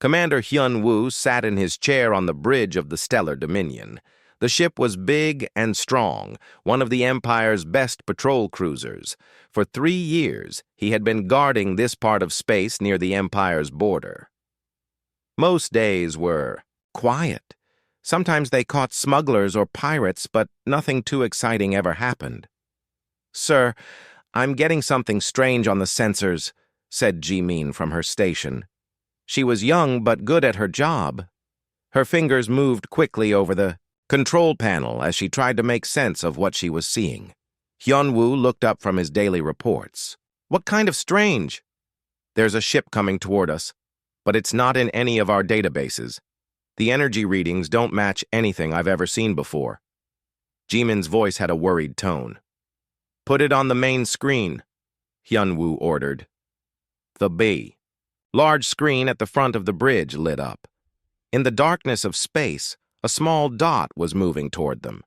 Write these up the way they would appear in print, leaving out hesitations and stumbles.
Commander Hyun-woo sat in his chair on the bridge of the Stellar Dominion. The ship was big and strong, one of the Empire's best patrol cruisers. For 3 years, he had been guarding this part of space near the Empire's border. Most days were quiet. Sometimes they caught smugglers or pirates, but nothing too exciting ever happened. "Sir, I'm getting something strange on the sensors," said Jimin from her station. She was young but good at her job. Her fingers moved quickly over the control panel as she tried to make sense of what she was seeing. Hyun-woo looked up from his daily reports. "What kind of strange?" "There's a ship coming toward us, but it's not in any of our databases. The energy readings don't match anything I've ever seen before." Jimin's voice had a worried tone. "Put it on the main screen," Hyun-woo ordered. The B. Large screen at the front of the bridge lit up. In the darkness of space, a small dot was moving toward them.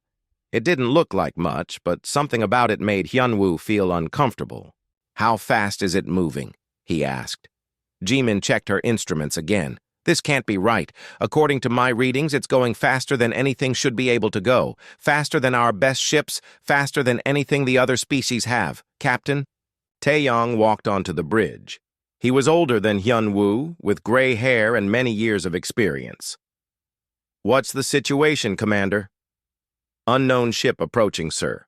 It didn't look like much, but something about it made Hyun-woo feel uncomfortable. "How fast is it moving?" he asked. Jimin checked her instruments again. "This can't be right. According to my readings, it's going faster than anything should be able to go. Faster than our best ships, faster than anything the other species have. Captain?" Taeyong walked onto the bridge. He was older than Hyun-woo, with gray hair and many years of experience. "What's the situation, Commander?" "Unknown ship approaching, sir.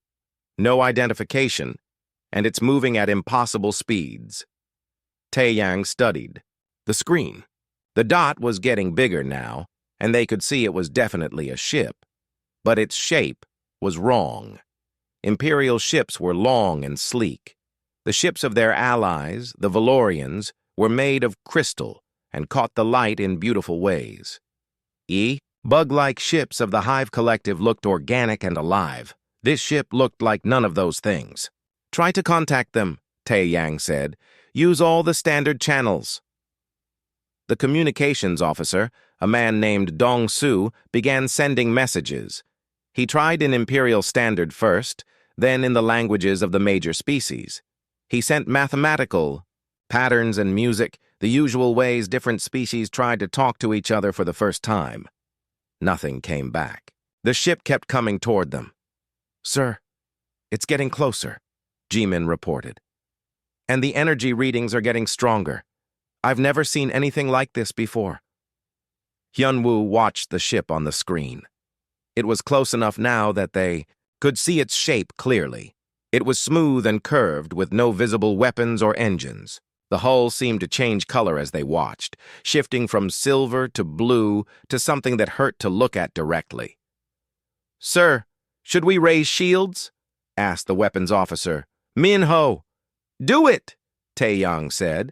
No identification, and it's moving at impossible speeds." Taeyang studied the screen. The dot was getting bigger now, and they could see it was definitely a ship. But its shape was wrong. Imperial ships were long and sleek. The ships of their allies, the Valorians, were made of crystal and caught the light in beautiful ways. Bug-like ships of the Hive Collective looked organic and alive. This ship looked like none of those things. "Try to contact them," Taeyang said. "Use all the standard channels." The communications officer, a man named Dong-soo, began sending messages. He tried in Imperial Standard first, then in the languages of the major species. He sent mathematical patterns and music, the usual ways different species tried to talk to each other for the first time. Nothing came back. The ship kept coming toward them. "Sir, it's getting closer," Jimin reported. "And the energy readings are getting stronger. I've never seen anything like this before." Hyun-woo watched the ship on the screen. It was close enough now that they could see its shape clearly. It was smooth and curved, with no visible weapons or engines. The hull seemed to change color as they watched, shifting from silver to blue to something that hurt to look at directly. "Sir, should we raise shields?" asked the weapons officer. "Min-ho." "Do it," Taeyong said.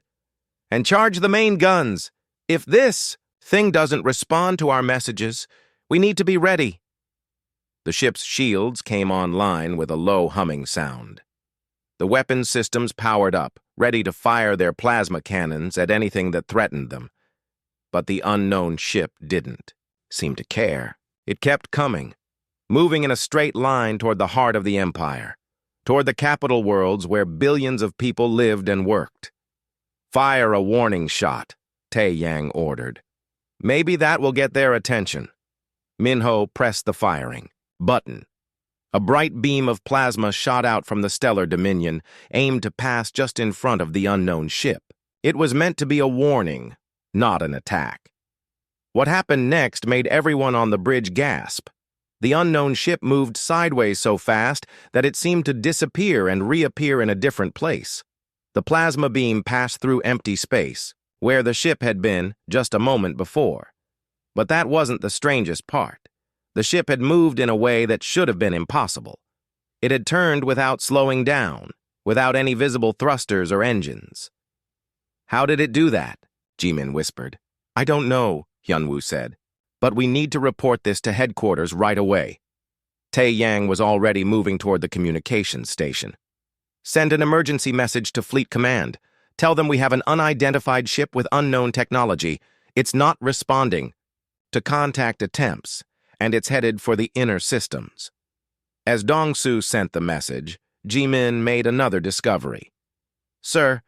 "And charge the main guns. If this thing doesn't respond to our messages, we need to be ready." The ship's shields came online with a low humming sound. The weapon systems powered up, ready to fire their plasma cannons at anything that threatened them. But the unknown ship didn't seem to care. It kept coming, moving in a straight line toward the heart of the Empire, toward the capital worlds where billions of people lived and worked. "Fire a warning shot," Taeyang ordered. "Maybe that will get their attention." Min-ho pressed the firing button. A bright beam of plasma shot out from the Stellar Dominion, aimed to pass just in front of the unknown ship. It was meant to be a warning, not an attack. What happened next made everyone on the bridge gasp. The unknown ship moved sideways so fast that it seemed to disappear and reappear in a different place. The plasma beam passed through empty space, where the ship had been just a moment before. But that wasn't the strangest part. The ship had moved in a way that should have been impossible. It had turned without slowing down, without any visible thrusters or engines. "How did it do that?" Jimin whispered. "I don't know," Hyun-woo said. "But we need to report this to headquarters right away." Taeyang was already moving toward the communications station. "Send an emergency message to Fleet Command. Tell them we have an unidentified ship with unknown technology. It's not responding to contact attempts, and it's headed for the inner systems." As Dong-soo sent the message, Jimin made another discovery. "Sir,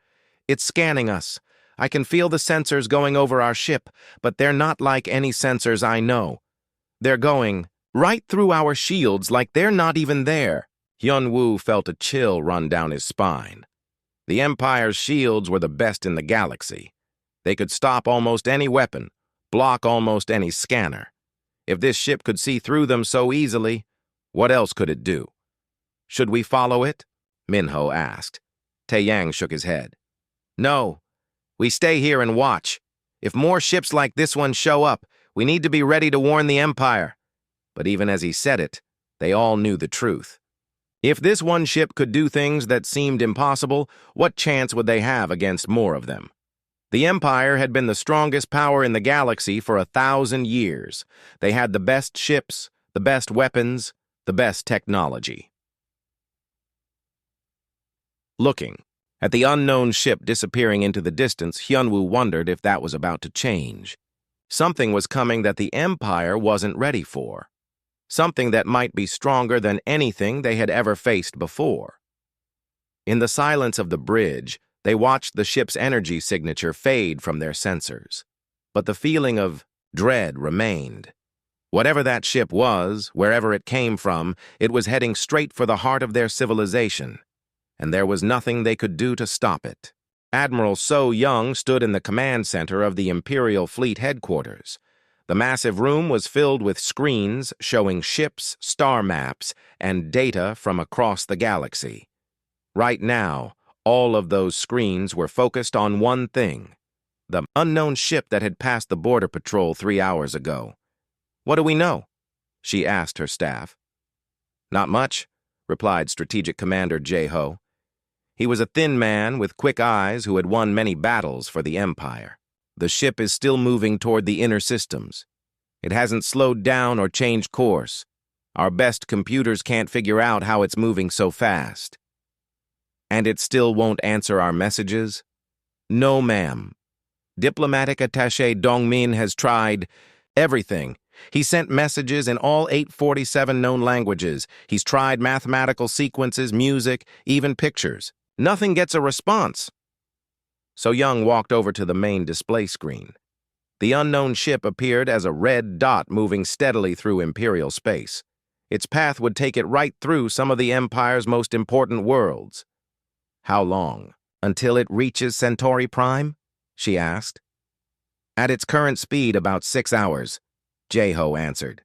it's scanning us. I can feel the sensors going over our ship, but they're not like any sensors I know. They're going right through our shields like they're not even there. Hyun-woo felt a chill run down his spine. The Empire's shields were the best in the galaxy. They could stop almost any weapon, block almost any scanner. If this ship could see through them so easily, what else could it do? Should we follow it? Minho asked. Taeyang shook his head. No, we stay here and watch. If more ships like this one show up, we need to be ready to warn the Empire. But even as he said it, they all knew the truth. If this one ship could do things that seemed impossible, what chance would they have against more of them? The Empire had been the strongest power in the galaxy for 1,000 years. They had the best ships, the best weapons, the best technology. Looking at the unknown ship disappearing into the distance, Hyun-woo wondered if that was about to change. Something was coming that the Empire wasn't ready for. Something that might be stronger than anything they had ever faced before. In the silence of the bridge, they watched the ship's energy signature fade from their sensors. But the feeling of dread remained. Whatever that ship was, wherever it came from, it was heading straight for the heart of their civilization, and there was nothing they could do to stop it. Admiral So Young stood in the command center of the Imperial Fleet headquarters. The massive room was filled with screens showing ships, star maps, and data from across the galaxy. Right now, all of those screens were focused on one thing: the unknown ship that had passed the border patrol 3 hours ago. What do we know? She asked her staff. Not much, replied Strategic Commander Jae-ho. He was a thin man with quick eyes who had won many battles for the Empire. The ship is still moving toward the inner systems. It hasn't slowed down or changed course. Our best computers can't figure out how it's moving so fast. And it still won't answer our messages? No, ma'am. Diplomatic attaché Dongmin has tried everything. He sent messages in all 847 known languages. He's tried mathematical sequences, music, even pictures. Nothing gets a response. So Young walked over to the main display screen. The unknown ship appeared as a red dot moving steadily through Imperial space. Its path would take it right through some of the Empire's most important worlds. How long? Until it reaches Centauri Prime? She asked. At its current speed, about 6 hours, Jae-ho answered.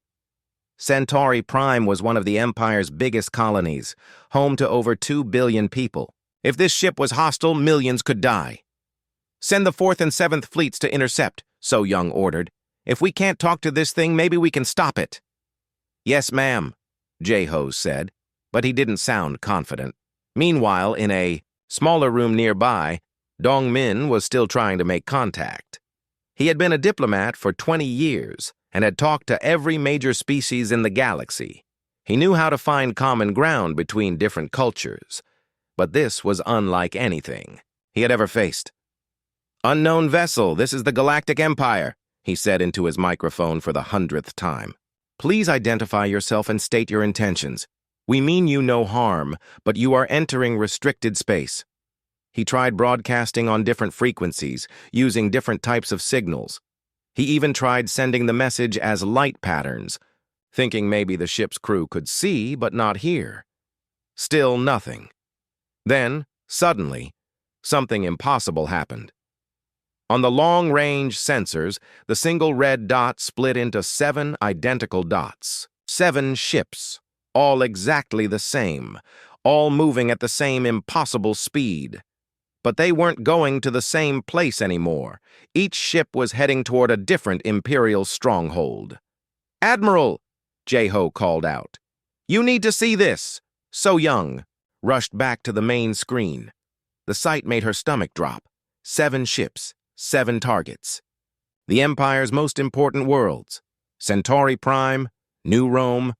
Centauri Prime was one of the Empire's biggest colonies, home to over 2 billion people. If this ship was hostile, millions could die. Send the 4th and 7th fleets to intercept, So Young ordered. If we can't talk to this thing, maybe we can stop it. Yes, ma'am, Jae-ho said, but he didn't sound confident. Meanwhile, in a smaller room nearby, Dong-min was still trying to make contact. He had been a diplomat for 20 years and had talked to every major species in the galaxy. He knew how to find common ground between different cultures, but this was unlike anything he had ever faced. Unknown vessel, this is the Galactic Empire, he said into his microphone for the 100th time. Please identify yourself and state your intentions. We mean you no harm, but you are entering restricted space. He tried broadcasting on different frequencies, using different types of signals. He even tried sending the message as light patterns, thinking maybe the ship's crew could see but not hear. Still nothing. Then, suddenly, something impossible happened. On the long-range sensors, the single red dot split into 7 identical dots. 7 ships, all exactly the same, all moving at the same impossible speed. But they weren't going to the same place anymore. Each ship was heading toward a different Imperial stronghold. Admiral, Jae-ho called out. You need to see this. So Young rushed back to the main screen. The sight made her stomach drop. 7 ships. 7 targets. The Empire's most important worlds: Centauri Prime, New Rome,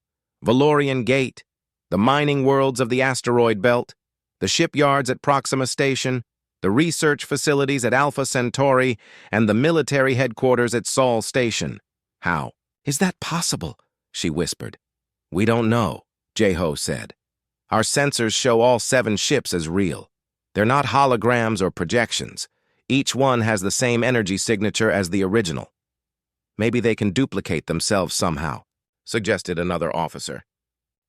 Valorian Gate, the mining worlds of the asteroid belt, the shipyards at Proxima Station, the research facilities at Alpha Centauri, and the military headquarters at Sol Station. How is that possible? She whispered. We don't know, Jae-ho said. Our sensors show all 7 ships as real. They're not holograms or projections. Each one has the same energy signature as the original. Maybe they can duplicate themselves somehow, suggested another officer.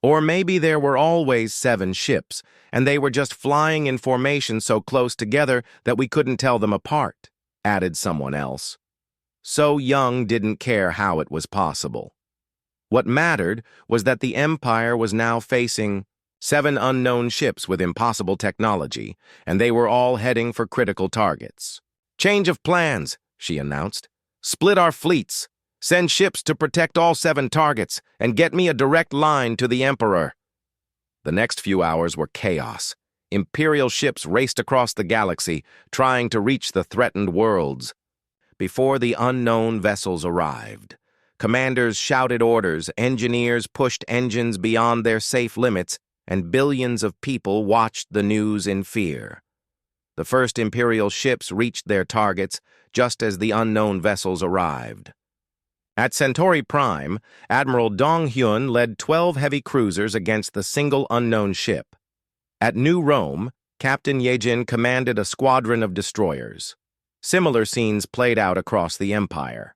Or maybe there were always 7 ships, and they were just flying in formation so close together that we couldn't tell them apart, added someone else. So Young didn't care how it was possible. What mattered was that the Empire was now facing 7 unknown ships with impossible technology, and they were all heading for critical targets. "Change of plans," she announced. "Split our fleets. Send ships to protect all 7 targets, and get me a direct line to the Emperor." The next few hours were chaos. Imperial ships raced across the galaxy, trying to reach the threatened worlds. Before the unknown vessels arrived, commanders shouted orders, engineers pushed engines beyond their safe limits, and billions of people watched the news in fear. The first Imperial ships reached their targets just as the unknown vessels arrived. At Centauri Prime, Admiral Dong Hyun led 12 heavy cruisers against the single unknown ship. At New Rome, Captain Yejin commanded a squadron of destroyers. Similar scenes played out across the Empire.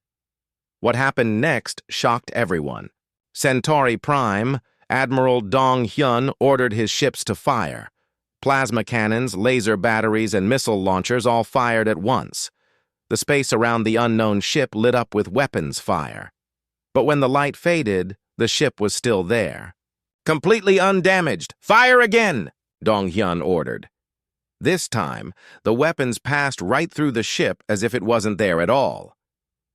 What happened next shocked everyone. Centauri Prime, Admiral Dong Hyun ordered his ships to fire. Plasma cannons, laser batteries, and missile launchers all fired at once. The space around the unknown ship lit up with weapons fire. But when the light faded, the ship was still there. "Completely undamaged! Fire again!" Dong Hyun ordered. This time, the weapons passed right through the ship as if it wasn't there at all.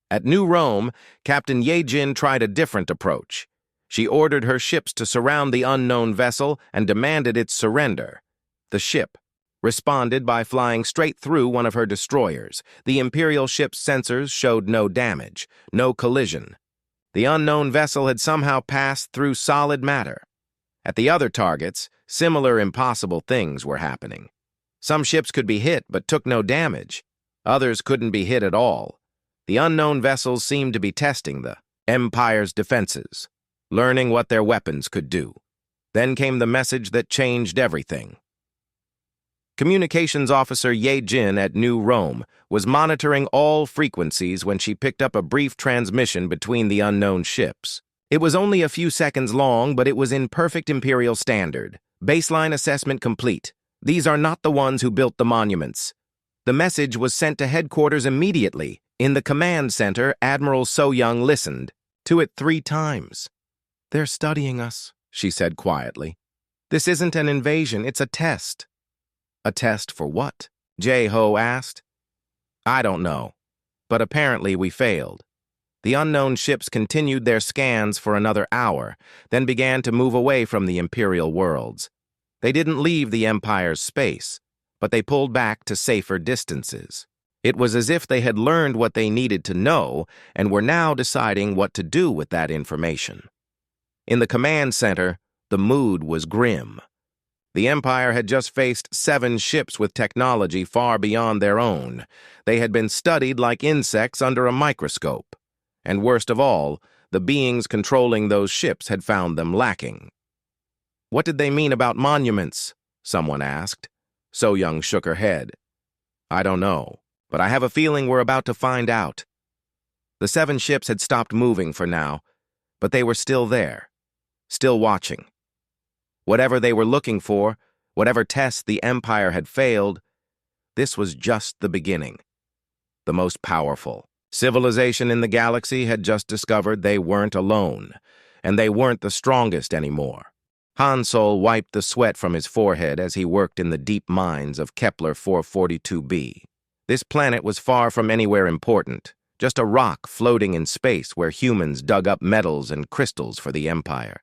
At New Rome, Captain Yejin tried a different approach. She ordered her ships to surround the unknown vessel and demanded its surrender. The ship responded by flying straight through one of her destroyers. The Imperial ship's sensors showed no damage, no collision. The unknown vessel had somehow passed through solid matter. At the other targets, similar impossible things were happening. Some ships could be hit but took no damage. Others couldn't be hit at all. The unknown vessels seemed to be testing the Empire's defenses, learning what their weapons could do. Then came the message that changed everything. Communications Officer Ye Jin at New Rome was monitoring all frequencies when she picked up a brief transmission between the unknown ships. It was only a few seconds long, but it was in perfect Imperial standard. "Baseline assessment complete. These are not the ones who built the monuments." The message was sent to headquarters immediately. In the command center, Admiral So-young listened to it 3 times. "They're studying us," she said quietly. "This isn't an invasion, it's a test." "A test for what?" Jae-ho asked. "I don't know, but apparently we failed." The unknown ships continued their scans for another hour, then began to move away from the Imperial worlds. They didn't leave the Empire's space, but they pulled back to safer distances. It was as if they had learned what they needed to know and were now deciding what to do with that information. In the command center, the mood was grim. The Empire had just faced 7 ships with technology far beyond their own. They had been studied like insects under a microscope. And worst of all, the beings controlling those ships had found them lacking. "What did they mean about monuments?" someone asked. So-young shook her head. "I don't know, but I have a feeling we're about to find out." The 7 ships had stopped moving for now, but they were still there, still watching. Whatever they were looking for, whatever tests the Empire had failed, this was just the beginning. The most powerful civilization in the galaxy had just discovered they weren't alone, and they weren't the strongest anymore. Han Sol wiped the sweat from his forehead as he worked in the deep mines of Kepler 442b. This planet was far from anywhere important, just a rock floating in space where humans dug up metals and crystals for the Empire.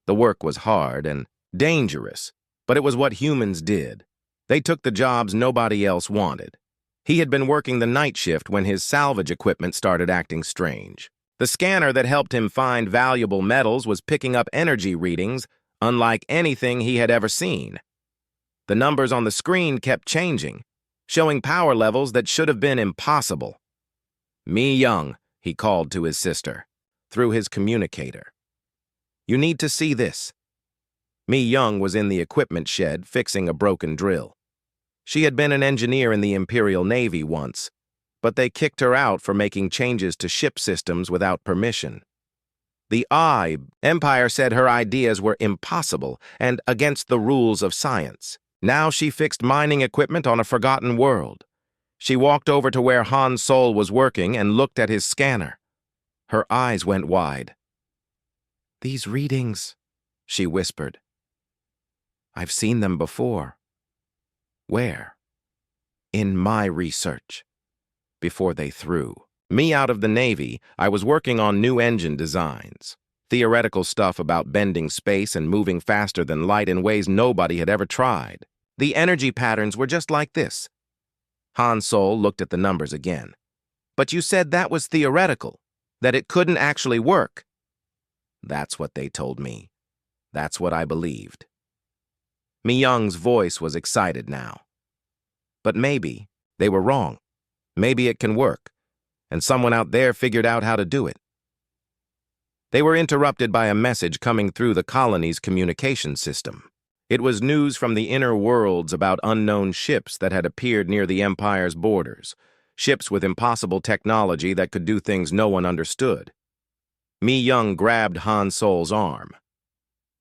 The work was hard and dangerous, but it was what humans did. They took the jobs nobody else wanted. He had been working the night shift when his salvage equipment started acting strange. The scanner that helped him find valuable metals was picking up energy readings unlike anything he had ever seen. The numbers on the screen kept changing, showing power levels that should have been impossible. "Mi Young," he called to his sister, through his communicator. "You need to see this." Mi Young was in the equipment shed fixing a broken drill. She had been an engineer in the Imperial Navy once, but they kicked her out for making changes to ship systems without permission. The Empire said her ideas were impossible and against the rules of science. Now she fixed mining equipment on a forgotten world. She walked over to where Han Sol was working and looked at his scanner. Her eyes went wide. "These readings," she whispered. "I've seen them before." "Where?" "In my research." Before they threw me out of the Navy, I was working on new engine designs. Theoretical stuff about bending space and moving faster than light in ways nobody had ever tried. The energy patterns were just like this. Han Sol looked at the numbers again. "But you said that was theoretical, that it couldn't actually work." "That's what they told me. That's what I believed." Mi Young's voice was excited now. "But maybe they were wrong. Maybe it can work, and someone out there figured out how to do it." They were interrupted by a message coming through the colony's communication system. It was news from the inner worlds about unknown ships that had appeared near the Empire's borders, ships with impossible technology that could do things no one understood. Mi Young grabbed Han Sol's arm.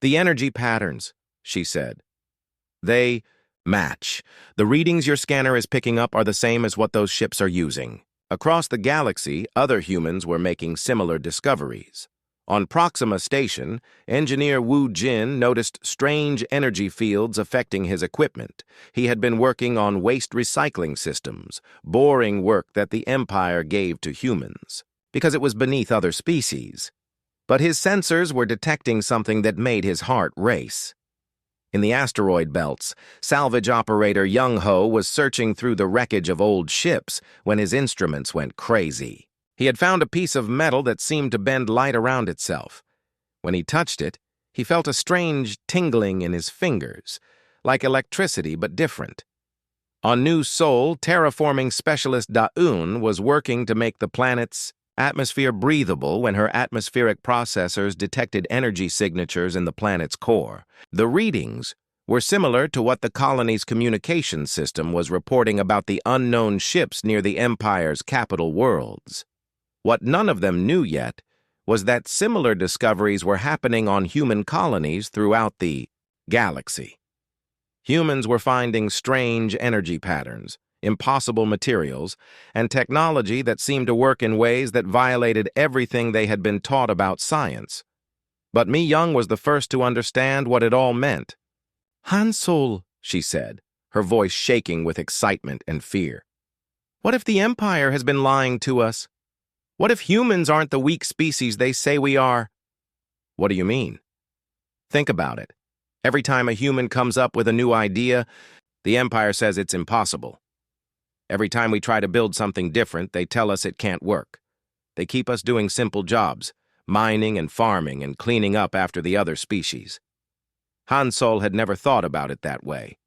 "The energy patterns," she said. "They match. The readings your scanner is picking up are the same as what those ships are using." Across the galaxy, other humans were making similar discoveries. On Proxima Station, engineer Wu Jin noticed strange energy fields affecting his equipment. He had been working on waste recycling systems, boring work that the Empire gave to humans, because it was beneath other species. But his sensors were detecting something that made his heart race. In the asteroid belts, salvage operator Young Ho was searching through the wreckage of old ships when his instruments went crazy. He had found a piece of metal that seemed to bend light around itself. When he touched it, he felt a strange tingling in his fingers, like electricity but different. On New Sol, terraforming specialist Da-Un was working to make the planet's atmosphere breathable when her atmospheric processors detected energy signatures in the planet's core. The readings were similar to what the colony's communication system was reporting about the unknown ships near the Empire's capital worlds. What none of them knew yet was that similar discoveries were happening on human colonies throughout the galaxy. Humans were finding strange energy patterns, impossible materials, and technology that seemed to work in ways that violated everything they had been taught about science. But Mi Young was the first to understand what it all meant. "Han Sol," she said, her voice shaking with excitement and fear. "What if the Empire has been lying to us? What if humans aren't the weak species they say we are?" "What do you mean?" "Think about it. Every time a human comes up with a new idea, the Empire says it's impossible. Every time we try to build something different, they tell us it can't work. They keep us doing simple jobs, mining and farming and cleaning up after the other species." Han Sol had never thought about it that way.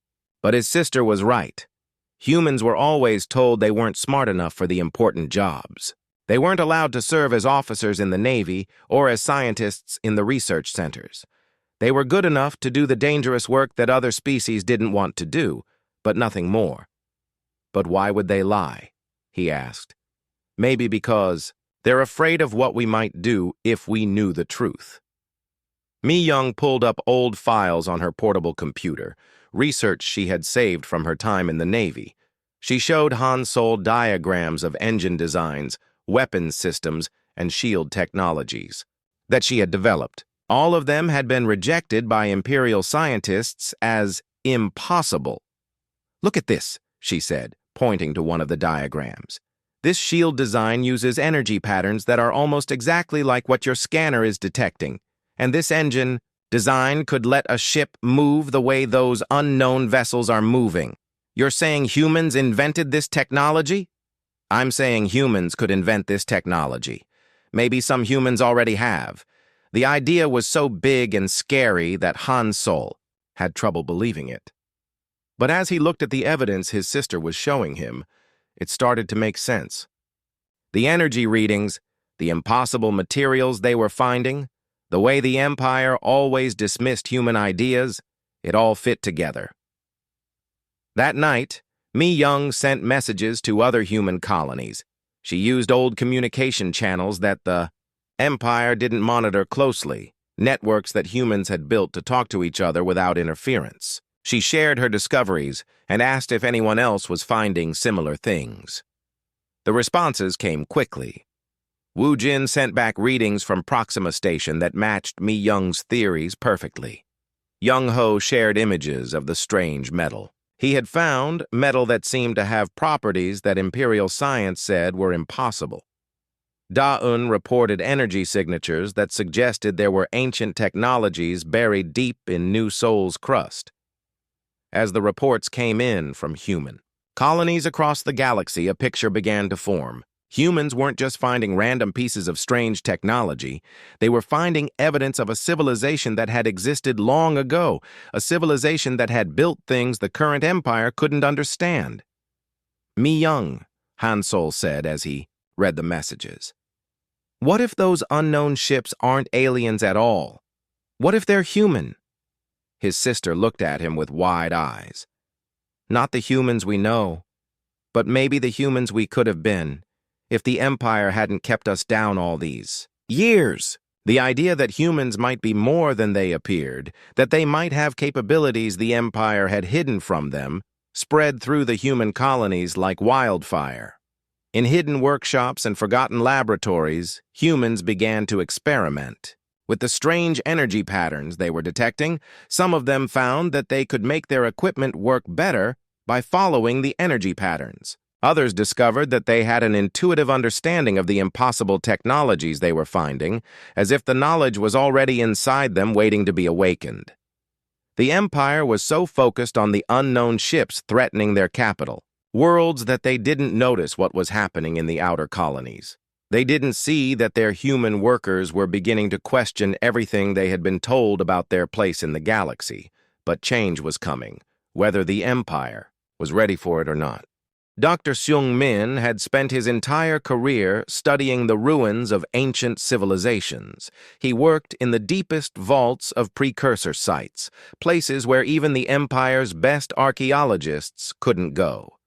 But his sister was right. Humans were always told they weren't smart enough for the important jobs. They weren't allowed to serve as officers in the Navy or as scientists in the research centers. They were good enough to do the dangerous work that other species didn't want to do, but nothing more. "But why would they lie?" he asked. "Maybe because they're afraid of what we might do if we knew the truth." Mi Young pulled up old files on her portable computer, research she had saved from her time in the Navy. She showed Han Sol diagrams of engine designs, weapons systems, and shield technologies that she had developed. All of them had been rejected by Imperial scientists as impossible. "Look at this," she said, pointing to one of the diagrams. "This shield design uses energy patterns that are almost exactly like what your scanner is detecting, and this engine design could let a ship move the way those unknown vessels are moving. You're saying humans invented this technology?" "I'm saying humans could invent this technology. Maybe some humans already have." The idea was so big and scary that Han Sol had trouble believing it. But as he looked at the evidence his sister was showing him, it started to make sense. The energy readings, the impossible materials they were finding, the way the Empire always dismissed human ideas, it all fit together. That night, Mi Young sent messages to other human colonies. She used old communication channels that the Empire didn't monitor closely, networks that humans had built to talk to each other without interference. She shared her discoveries and asked if anyone else was finding similar things. The responses came quickly. Wu Jin sent back readings from Proxima Station that matched Mi Young's theories perfectly. Young Ho shared images of the strange metal. He had found metal that seemed to have properties that Imperial science said were impossible. Da-Un reported energy signatures that suggested there were ancient technologies buried deep in New Sol's crust. As the reports came in from human colonies across the galaxy, a picture began to form. Humans weren't just finding random pieces of strange technology. They were finding evidence of a civilization that had existed long ago, a civilization that had built things the current empire couldn't understand. Mi Young, Han Sol said as he read the messages. What if those unknown ships aren't aliens at all? What if they're human? His sister looked at him with wide eyes. Not the humans we know, but maybe the humans we could have been, if the Empire hadn't kept us down all these years. The idea that humans might be more than they appeared, that they might have capabilities the Empire had hidden from them, spread through the human colonies like wildfire. In hidden workshops and forgotten laboratories, humans began to experiment. With the strange energy patterns they were detecting, some of them found that they could make their equipment work better by following the energy patterns. Others discovered that they had an intuitive understanding of the impossible technologies they were finding, as if the knowledge was already inside them waiting to be awakened. The Empire was so focused on the unknown ships threatening their capital, worlds that they didn't notice what was happening in the outer colonies. They didn't see that their human workers were beginning to question everything they had been told about their place in the galaxy, but change was coming, whether the Empire was ready for it or not. Dr. Seung Min had spent his entire career studying the ruins of ancient civilizations. He worked in the deepest vaults of precursor sites, places where even the Empire's best archaeologists couldn't go.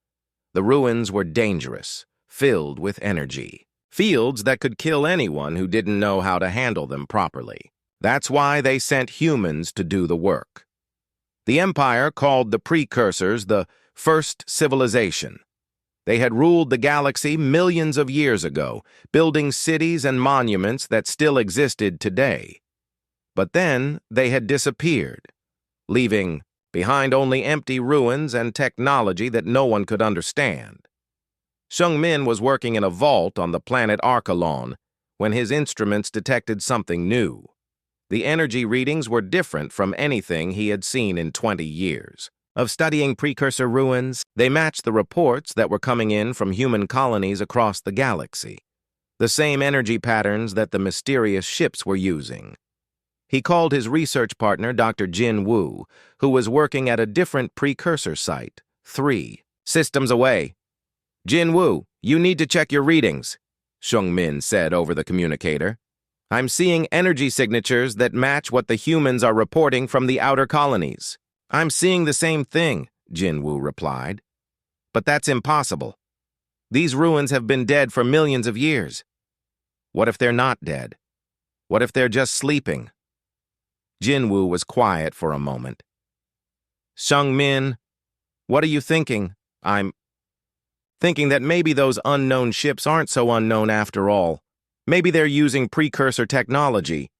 The ruins were dangerous, filled with energy. Fields that could kill anyone who didn't know how to handle them properly. That's why they sent humans to do the work. The Empire called the precursors the first civilization. They had ruled the galaxy millions of years ago, building cities and monuments that still existed today. But then they had disappeared, leaving behind only empty ruins and technology that no one could understand. Seung Min was working in a vault on the planet Archelon when his instruments detected something new. The energy readings were different from anything he had seen in 20 years. Of studying precursor ruins, they matched the reports that were coming in from human colonies across the galaxy, the same energy patterns that the mysterious ships were using. He called his research partner, Dr. Jin Woo, who was working at a different precursor site, 3 systems away. Jin Woo, you need to check your readings, Seung Min said over the communicator. I'm seeing energy signatures that match what the humans are reporting from the outer colonies. I'm seeing the same thing, Jin Woo replied. But that's impossible. These ruins have been dead for millions of years. What if they're not dead? What if they're just sleeping? Jin Woo was quiet for a moment. Seung Min, what are you thinking? I'm thinking that maybe those unknown ships aren't so unknown after all. Maybe they're using precursor technology.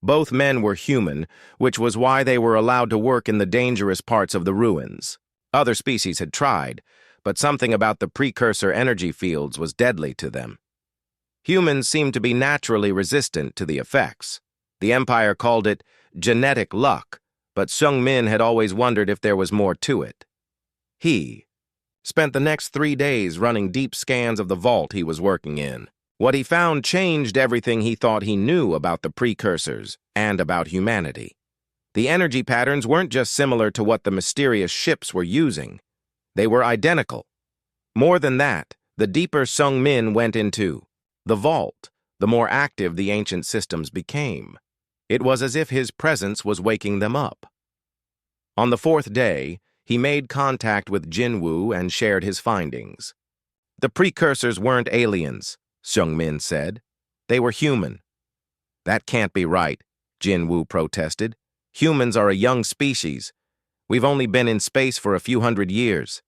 Both men were human, which was why they were allowed to work in the dangerous parts of the ruins. Other species had tried, but something about the precursor energy fields was deadly to them. Humans seemed to be naturally resistant to the effects. The Empire called it genetic luck, but Seung Min had always wondered if there was more to it. He spent the next 3 days running deep scans of the vault he was working in. What he found changed everything he thought he knew about the precursors and about humanity. The energy patterns weren't just similar to what the mysterious ships were using. They were identical. More than that, the deeper Seung Min went into the vault, the more active the ancient systems became. It was as if his presence was waking them up. On the 4th day, he made contact with Jinwoo and shared his findings. The precursors weren't aliens, Seung-min said. They were human. That can't be right, Jinwoo protested. Humans are a young species. We've only been in space for a few hundred years.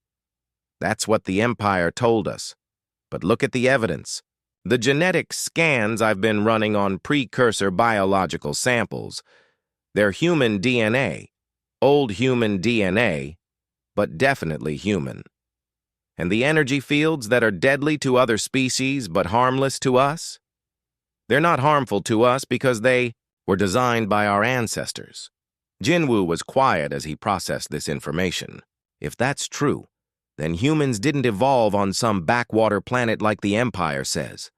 That's what the Empire told us. But look at the evidence. The genetic scans I've been running on precursor biological samples. They're human DNA, old human DNA, but definitely human. And the energy fields that are deadly to other species but harmless to us? They're not harmful to us because they were designed by our ancestors. Jinwoo was quiet as he processed this information. If that's true, then humans didn't evolve on some backwater planet like the Empire says.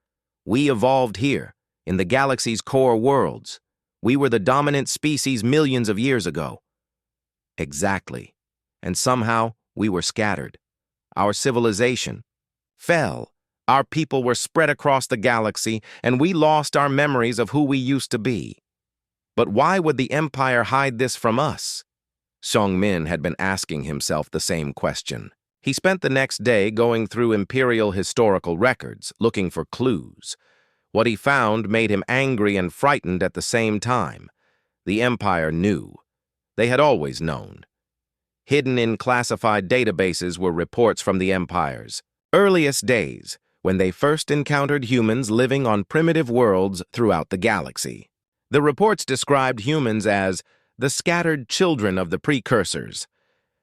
We evolved here, in the galaxy's core worlds. We were the dominant species millions of years ago. Exactly. And somehow, we were scattered. Our civilization fell. Our people were spread across the galaxy, and we lost our memories of who we used to be. But why would the Empire hide this from us? Seung-min had been asking himself the same question. He spent the next day going through imperial historical records, looking for clues. What he found made him angry and frightened at the same time. The Empire knew. They had always known. Hidden in classified databases were reports from the Empire's earliest days, when they first encountered humans living on primitive worlds throughout the galaxy. The reports described humans as the scattered children of the precursors,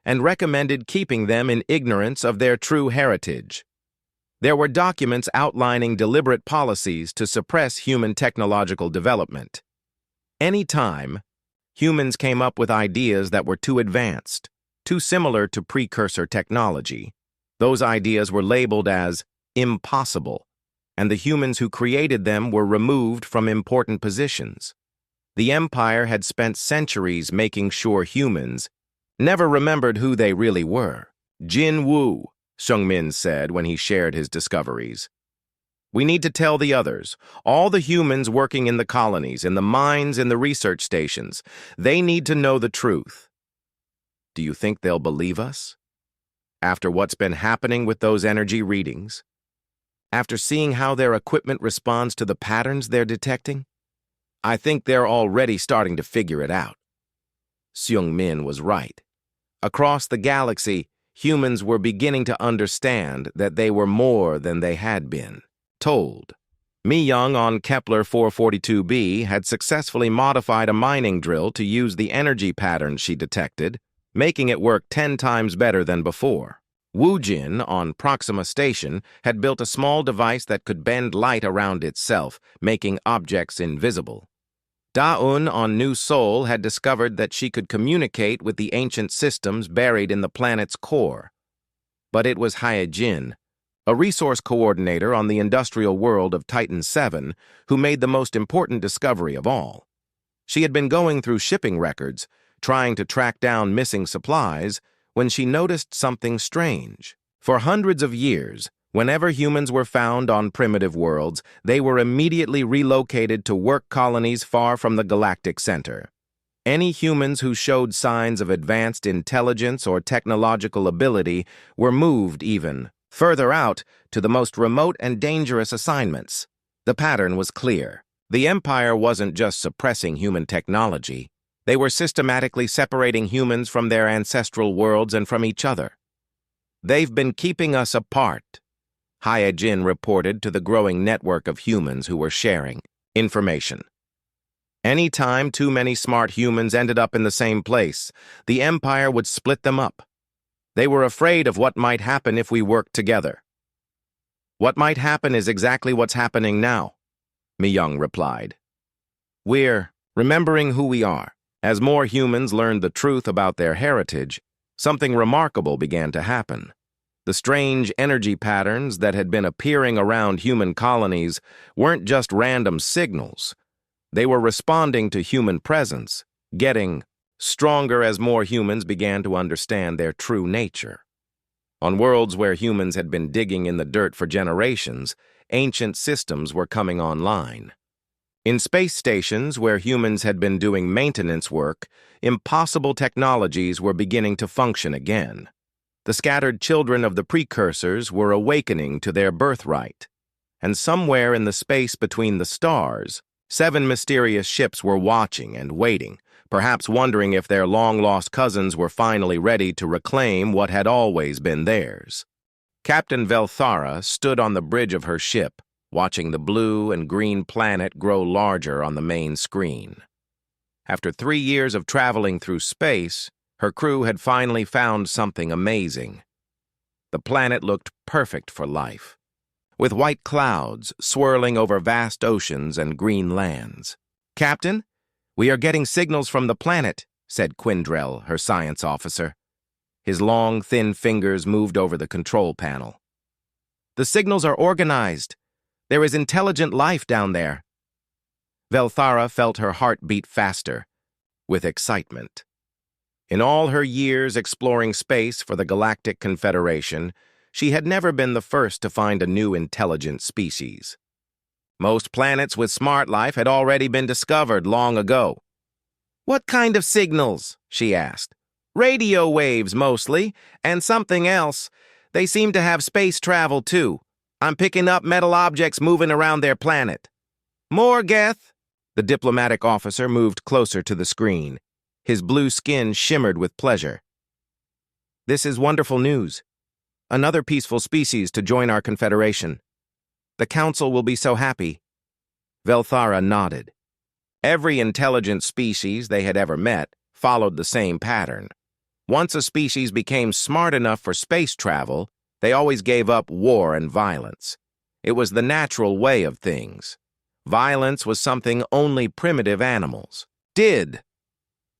and recommended keeping them in ignorance of their true heritage. There were documents outlining deliberate policies to suppress human technological development. Any time, humans came up with ideas that were too advanced, too similar to precursor technology. Those ideas were labeled as impossible, and the humans who created them were removed from important positions. The Empire had spent centuries making sure humans never remembered who they really were. Jinwoo, Seung-min said when he shared his discoveries. We need to tell the others, all the humans working in the colonies, in the mines, in the research stations. They need to know the truth. Do you think they'll believe us? After what's been happening with those energy readings? After seeing how their equipment responds to the patterns they're detecting? I think they're already starting to figure it out. Seung-min was right. Across the galaxy, humans were beginning to understand that they were more than they had been told. Mi-young on Kepler 442b had successfully modified a mining drill to use the energy patterns she detected, making it work 10 times better than before. Woo-jin on Proxima Station had built a small device that could bend light around itself, making objects invisible. Da-un on New Seoul had discovered that she could communicate with the ancient systems buried in the planet's core. But it was Hae-jin, a resource coordinator on the industrial world of Titan 7, who made the most important discovery of all. She had been going through shipping records, trying to track down missing supplies, when she noticed something strange. For hundreds of years, whenever humans were found on primitive worlds, they were immediately relocated to work colonies far from the galactic center. Any humans who showed signs of advanced intelligence or technological ability were moved even further out to the most remote and dangerous assignments. The pattern was clear. The Empire wasn't just suppressing human technology. They were systematically separating humans from their ancestral worlds and from each other. They've been keeping us apart, Hae-jin reported to the growing network of humans who were sharing information. Any time too many smart humans ended up in the same place, the Empire would split them up. They were afraid of what might happen if we worked together. What might happen is exactly what's happening now, Mi-young replied. We're remembering who we are. As more humans learned the truth about their heritage, something remarkable began to happen. The strange energy patterns that had been appearing around human colonies weren't just random signals. They were responding to human presence, getting stronger as more humans began to understand their true nature. On worlds where humans had been digging in the dirt for generations, ancient systems were coming online. In space stations where humans had been doing maintenance work, impossible technologies were beginning to function again. The scattered children of the precursors were awakening to their birthright. And somewhere in the space between the stars, 7 mysterious ships were watching and waiting, perhaps wondering if their long-lost cousins were finally ready to reclaim what had always been theirs. Captain Velthara stood on the bridge of her ship, watching the blue and green planet grow larger on the main screen. After 3 years of traveling through space, her crew had finally found something amazing. The planet looked perfect for life, with white clouds swirling over vast oceans and green lands. "Captain, we are getting signals from the planet," said Quindrell, her science officer. His long, thin fingers moved over the control panel. "The signals are organized. There is intelligent life down there." Velthara felt her heart beat faster, with excitement. In all her years exploring space for the Galactic Confederation, she had never been the first to find a new intelligent species. Most planets with smart life had already been discovered long ago. "What kind of signals?" she asked. "Radio waves, mostly, and something else. They seem to have space travel, too. I'm picking up metal objects moving around their planet." "Morgeth!" The diplomatic officer moved closer to the screen. His blue skin shimmered with pleasure. "This is wonderful news. Another peaceful species to join our confederation. The council will be so happy." Velthara nodded. Every intelligent species they had ever met followed the same pattern. Once a species became smart enough for space travel, they always gave up war and violence. It was the natural way of things. Violence was something only primitive animals did.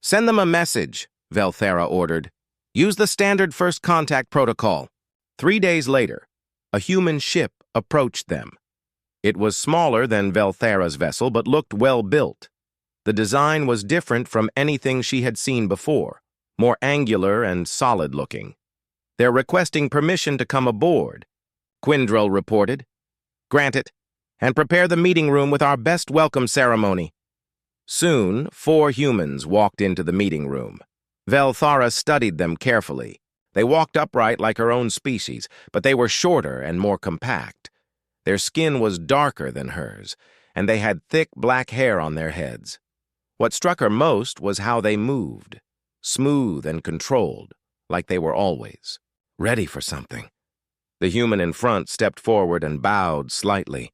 "Send them a message," Velthara ordered. "Use the standard first contact protocol." 3 days later, a human ship approached them. It was smaller than Velthara's vessel, but looked well built. The design was different from anything she had seen before, more angular and solid-looking. "They're requesting permission to come aboard," Quindrell reported. "Grant it, and prepare the meeting room with our best welcome ceremony." Soon, 4 humans walked into the meeting room. Velthara studied them carefully. They walked upright like her own species, but they were shorter and more compact. Their skin was darker than hers, and they had thick black hair on their heads. What struck her most was how they moved, smooth and controlled, like they were always ready for something. The human in front stepped forward and bowed slightly.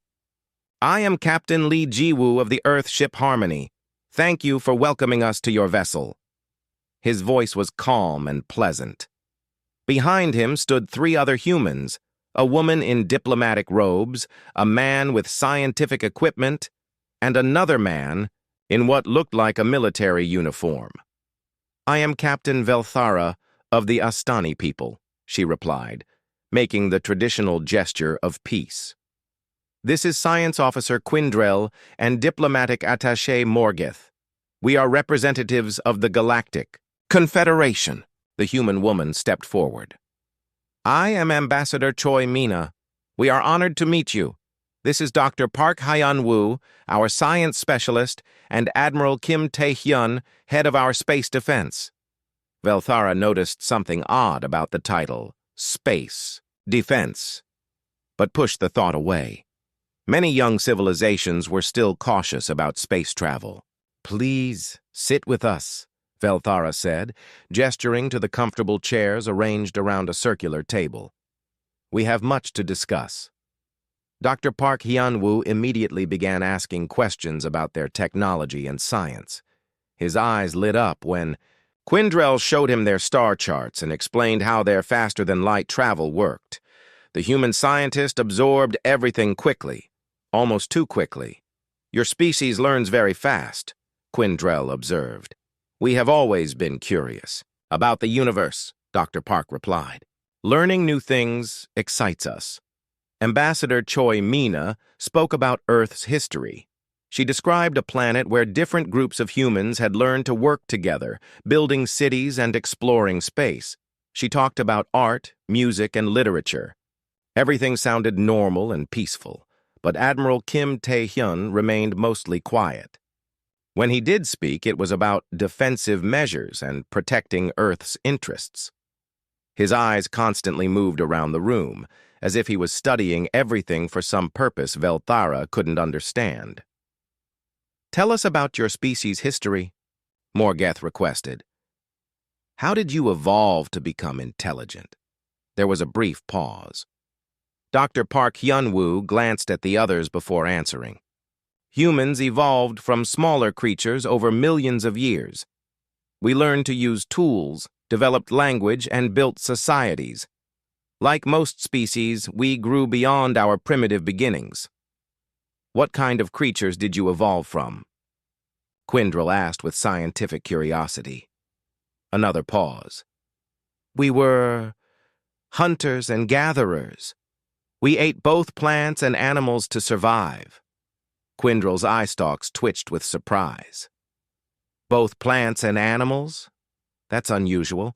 "I am Captain Lee Jiwoo of the Earth ship Harmony. Thank you for welcoming us to your vessel." His voice was calm and pleasant. Behind him stood 3 other humans, a woman in diplomatic robes, a man with scientific equipment, and another man in what looked like a military uniform. "I am Captain Velthara of the Astani people," she replied, making the traditional gesture of peace. "This is Science Officer Quindrell and Diplomatic Attaché Morgeth. We are representatives of the Galactic Confederation." The human woman stepped forward. "I am Ambassador Choi Mina. We are honored to meet you. This is Dr. Park Hyun-woo, our science specialist, and Admiral Kim Tae-hyun, head of our space defense." Velthara noticed something odd about the title, Space Defense, but pushed the thought away. Many young civilizations were still cautious about space travel. "Please, sit with us," Velthara said, gesturing to the comfortable chairs arranged around a circular table. "We have much to discuss." Dr. Park Hyun-woo immediately began asking questions about their technology and science. His eyes lit up when Quindrell showed him their star charts and explained how their faster-than-light travel worked. The human scientist absorbed everything quickly, almost too quickly. "Your species learns very fast," Quindrell observed. "We have always been curious about the universe," Dr. Park replied. "Learning new things excites us." Ambassador Choi Mina spoke about Earth's history. She described a planet where different groups of humans had learned to work together, building cities and exploring space. She talked about art, music, and literature. Everything sounded normal and peaceful, but Admiral Kim Tae-hyun remained mostly quiet. When he did speak, it was about defensive measures and protecting Earth's interests. His eyes constantly moved around the room, as if he was studying everything for some purpose Velthara couldn't understand. "Tell us about your species' history," Morgeth requested. "How did you evolve to become intelligent?" There was a brief pause. Dr. Park Hyun-woo glanced at the others before answering. "Humans evolved from smaller creatures over millions of years. We learned to use tools, developed language, and built societies. Like most species, we grew beyond our primitive beginnings." "What kind of creatures did you evolve from?" Quindril asked with scientific curiosity. Another pause. "We were hunters and gatherers. We ate both plants and animals to survive." Quindril's eye stalks twitched with surprise. "Both plants and animals? That's unusual.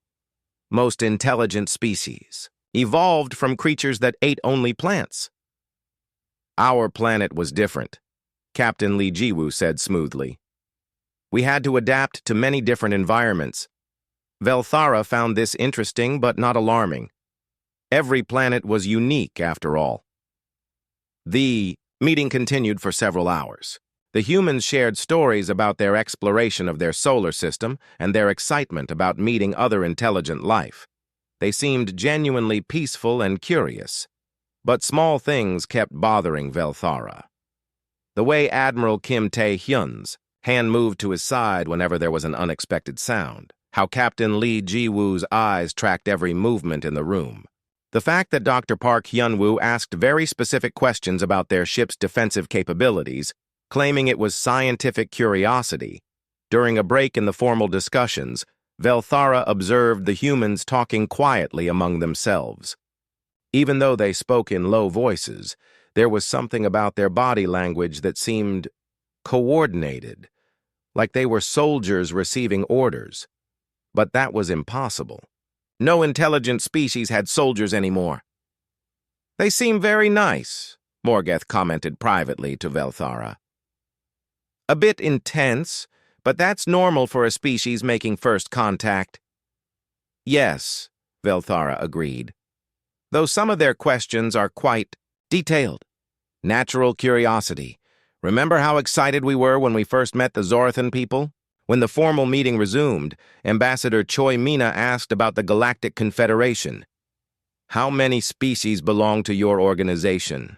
Most intelligent species evolved from creatures that ate only plants." "Our planet was different," Captain Lee Jiwoo said smoothly. "We had to adapt to many different environments. Velthara found this interesting but not alarming. Every planet was unique, after all." The meeting continued for several hours. The humans shared stories about their exploration of their solar system and their excitement about meeting other intelligent life. They seemed genuinely peaceful and curious, but small things kept bothering Velthara. The way Admiral Kim Tae-hyun's hand moved to his side whenever there was an unexpected sound, how Captain Lee Ji-woo's eyes tracked every movement in the room. The fact that Dr. Park Hyun-woo asked very specific questions about their ship's defensive capabilities, claiming it was scientific curiosity. During a break in the formal discussions, Velthara observed the humans talking quietly among themselves. Even though they spoke in low voices, there was something about their body language that seemed coordinated, like they were soldiers receiving orders. But that was impossible. No intelligent species had soldiers anymore. "They seem very nice," Morgeth commented privately to Velthara. "A bit intense, but that's normal for a species making first contact." "Yes," Velthara agreed, "though some of their questions are quite detailed. Natural curiosity. Remember how excited we were when we first met the Zorathan people?" When the formal meeting resumed, Ambassador Choi Mina asked about the Galactic Confederation. "How many species belong to your organization?"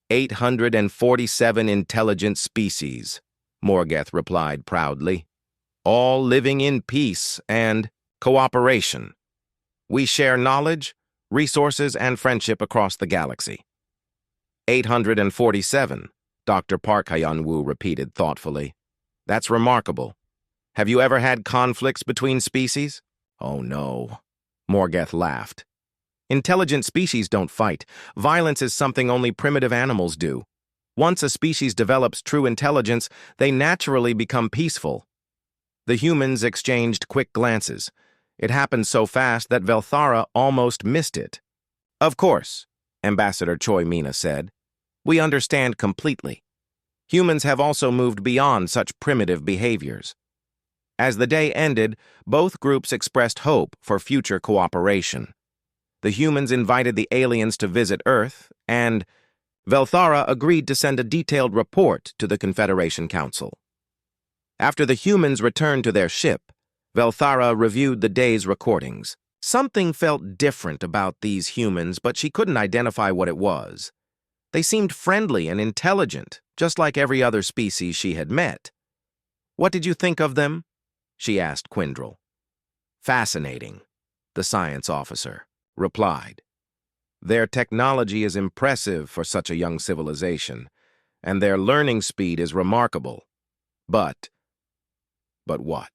847 intelligent species, Morgeth replied proudly. "All living in peace and cooperation. We share knowledge, resources, and friendship across the galaxy." 847, Dr. Park Hyun-woo repeated thoughtfully. "That's remarkable. Have you ever had conflicts between species?" "Oh no," Morgeth laughed. "Intelligent species don't fight. Violence is something only primitive animals do. Once a species develops true intelligence, they naturally become peaceful." The humans exchanged quick glances. It happened so fast that Velthara almost missed it. "Of course," Ambassador Choi Mina said. "We understand completely. Humans have also moved beyond such primitive behaviors." As the day ended, both groups expressed hope for future cooperation. The humans invited the aliens to visit Earth, and Velthara agreed to send a detailed report to the Confederation Council. After the humans returned to their ship, Velthara reviewed the day's recordings. Something felt different about these humans, but she couldn't identify what it was. They seemed friendly and intelligent, just like every other species she had met. "What did you think of them?" she asked Quindril. "Fascinating," the science officer replied. "Their technology is impressive for such a young civilization, and their learning speed is remarkable. But what?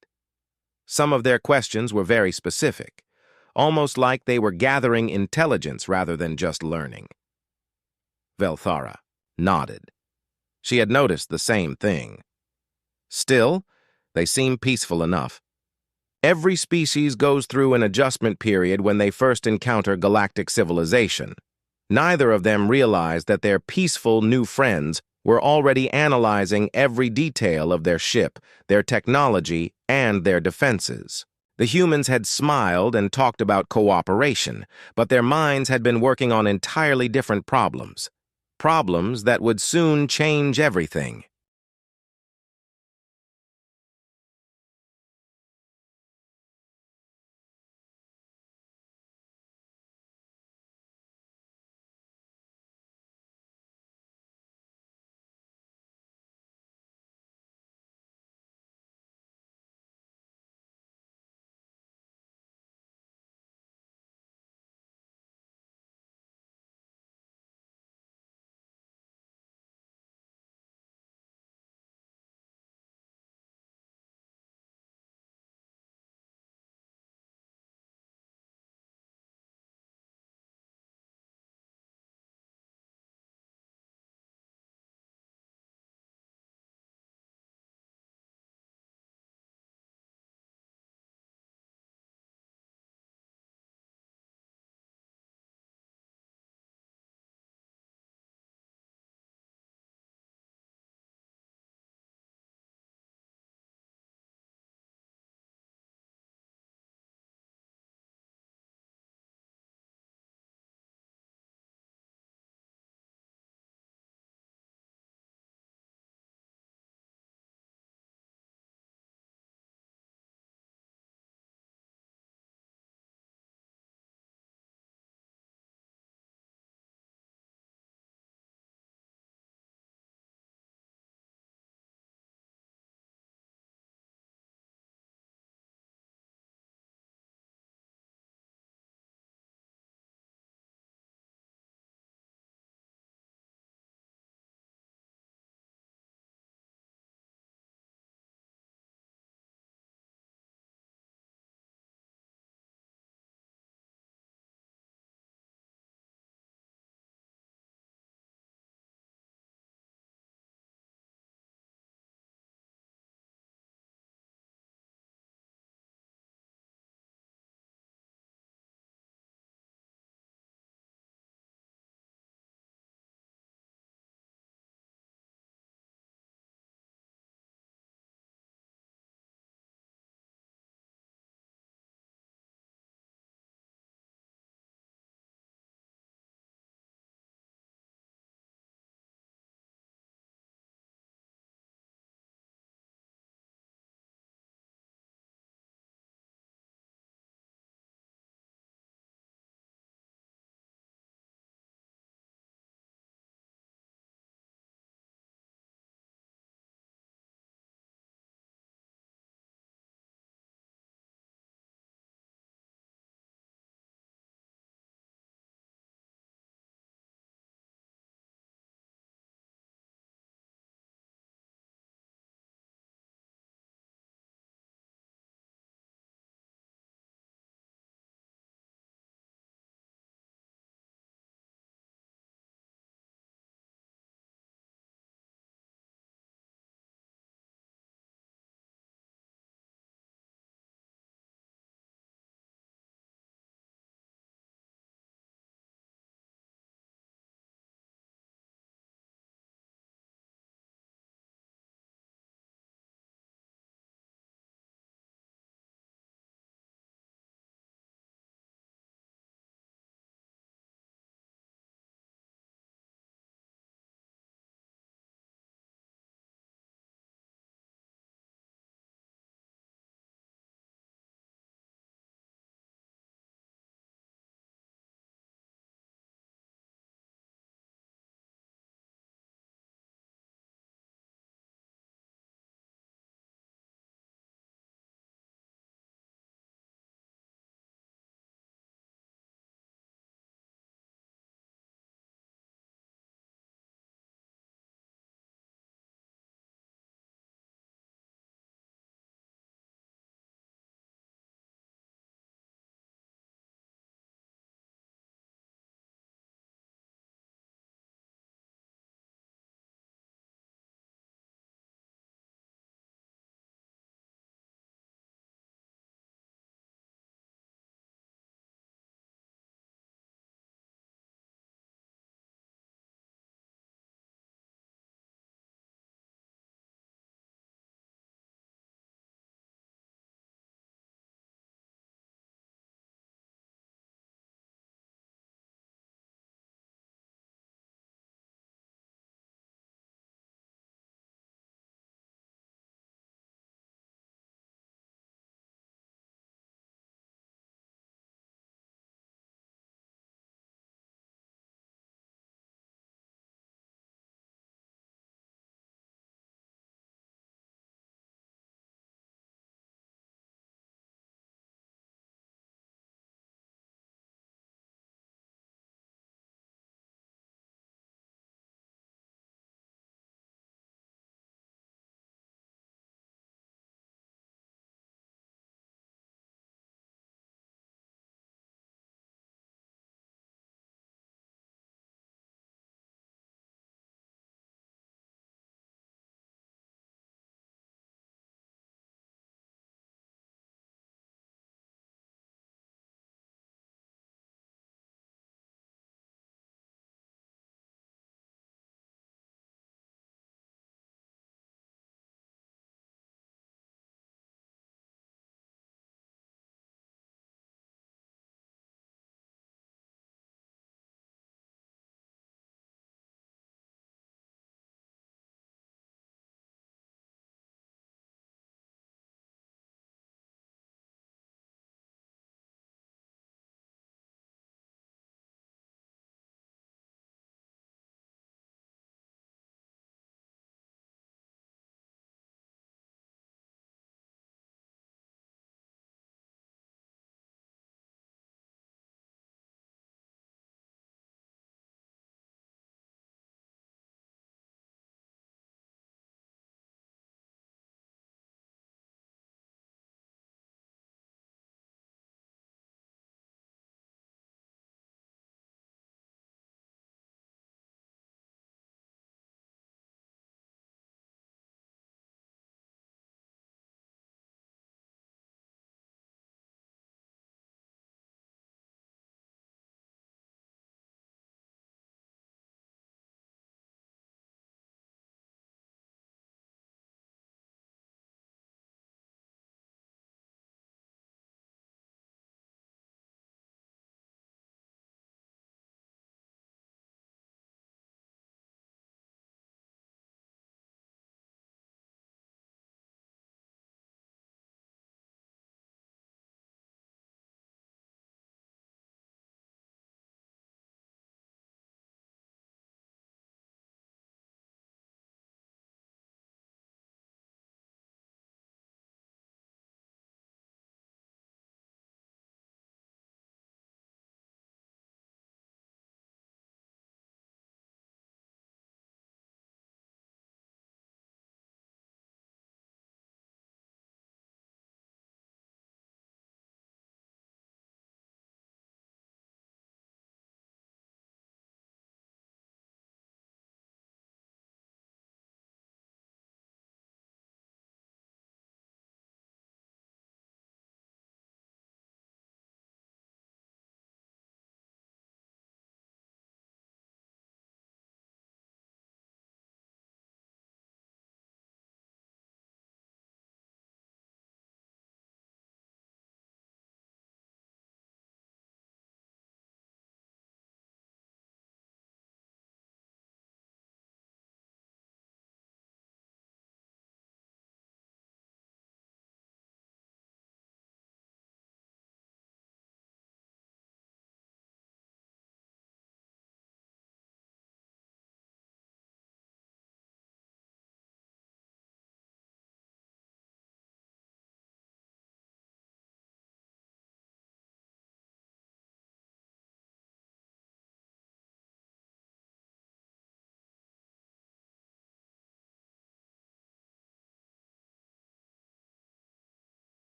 Some of their questions were very specific, almost like they were gathering intelligence rather than just learning." Velthara nodded. She had noticed the same thing. "Still, they seem peaceful enough. Every species goes through an adjustment period when they first encounter galactic civilization. Neither of them realized that their peaceful new friends were already analyzing every detail of their ship, their technology, and their defenses. The humans had smiled and talked about cooperation, but their minds had been working on entirely different problems. Problems that would soon change everything.